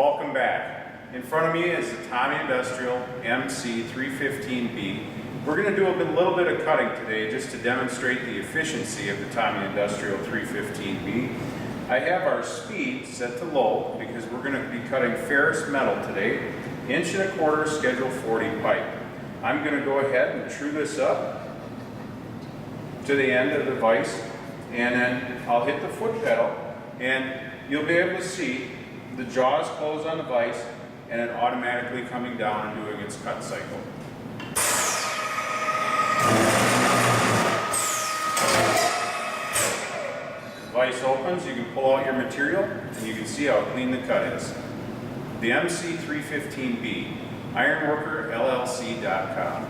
Welcome back. In front of me is the Tommy Industrial MC315B. We're going to do a little bit of cutting today just to demonstrate the efficiency of the Tommy Industrial 315B. I have our speed set to low because we're going to be cutting ferrous metal today, 1¼ inch schedule 40 pipe. I'm going to go ahead and true this up to the end of the vise, and then I'll hit the foot pedal and you'll be able to see the jaws close on the vise and it automatically coming down and doing its cut cycle. The vise opens, you can pull out your material and you can see how clean the cut is. The MC315B, ironworkerllc.com.